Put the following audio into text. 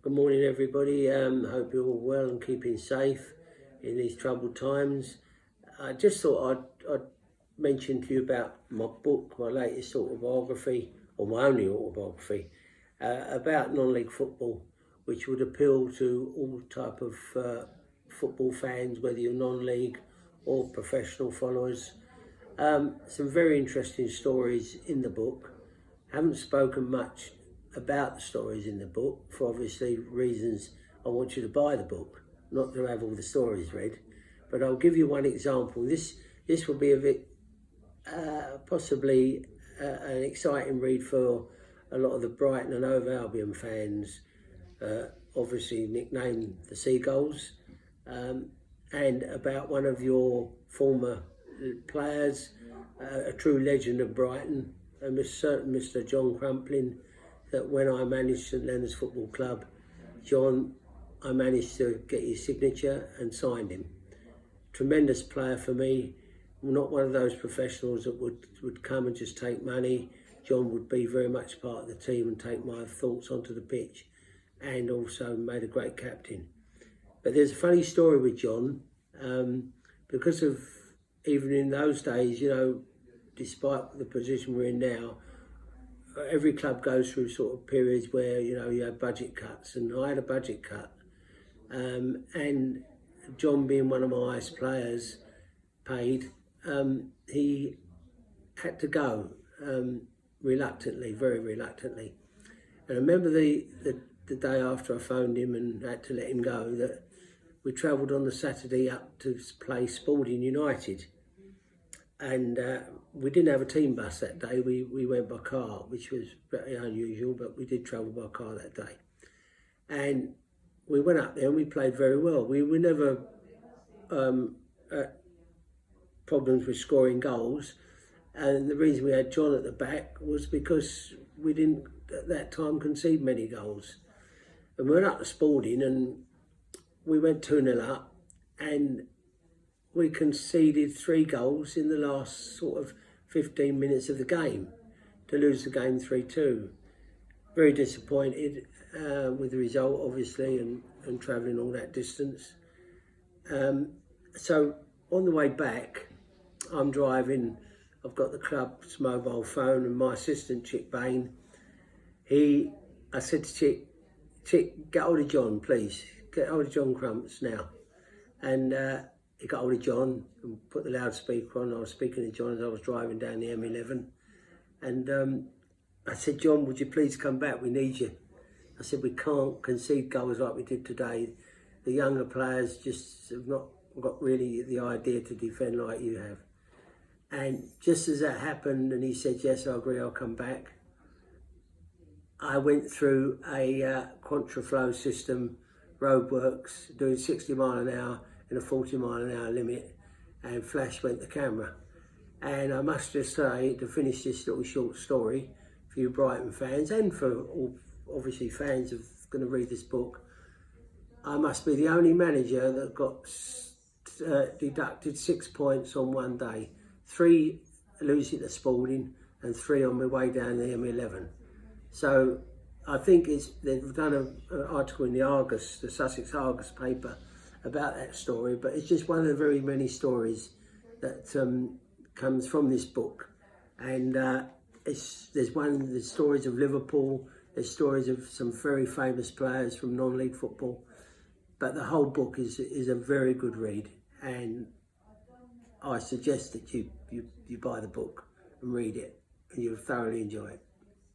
Good morning, everybody. Hope you're all well and keeping safe in these troubled times. I just thought I'd mention to you about my book, my latest autobiography, or my only autobiography, about non-league football, which would appeal to all type of football fans, whether you're non-league or professional followers. Some very interesting stories in the book. Haven't spoken much about the stories in the book for obviously reasons. I want you to buy the book, not to have all the stories read. But I'll give you one example. This will be a bit possibly an exciting read for a lot of the Brighton and Hove Albion fans, obviously nicknamed the Seagulls, and about one of your former players, a true legend of Brighton, a certain Mr. John Crumpling, that when I managed St Leonard's Football Club, John, I managed to get his signature and signed him. Tremendous player for me, not one of those professionals that would come and just take money. John would be very much part of the team and take my thoughts onto the pitch, and also made a great captain. But there's a funny story with John, because of, even in those days, you know, despite the position we're in now, every club goes through sort of periods where, you know, you have budget cuts, and I had a budget cut. And John, being one of my highest players paid, he had to go reluctantly, very reluctantly. And I remember the day after I phoned him and had to let him go, that we travelled on the Saturday up to play Spalding United. And we didn't have a team bus that day. We went by car, which was very unusual, but we did travel by car that day. And we went up there and we played very well. We were never problems with scoring goals. And the reason we had John at the back was because we didn't, at that time, concede many goals. And we went up to Spalding and we went 2-0 up, and we conceded 3 goals in the last sort of 15 minutes of the game to lose the game 3-2. Very disappointed with the result, obviously, and travelling all that distance. So on the way back, I'm driving. I've got the club's mobile phone, and my assistant, Chick Bain, I said to Chick, get hold of John, please. Get hold of John Crumps now. And he got hold of John and put the loudspeaker on. I was speaking to John as I was driving down the M11. And I said, John, would you please come back? We need you. I said, we can't concede goals like we did today. The younger players just have not got really the idea to defend like you have. And just as that happened, and he said, yes, I agree, I'll come back, I went through a contraflow system, roadworks, doing 60 mile an hour in a 40 mile an hour limit, and flash went the camera. And I must just say, to finish this little short story for you Brighton fans, and for all obviously fans of going to read this book, I must be the only manager that got deducted 6 points on one day. 3 losing to Spalding and 3 on my way down the M11. So I think they've done an article in the Argus, the Sussex Argus paper, about that story, but it's just one of the very many stories that comes from this book. And there's stories of Liverpool, there's stories of some very famous players from non-league football, but the whole book is a very good read, and I suggest that you buy the book and read it, and you'll thoroughly enjoy it.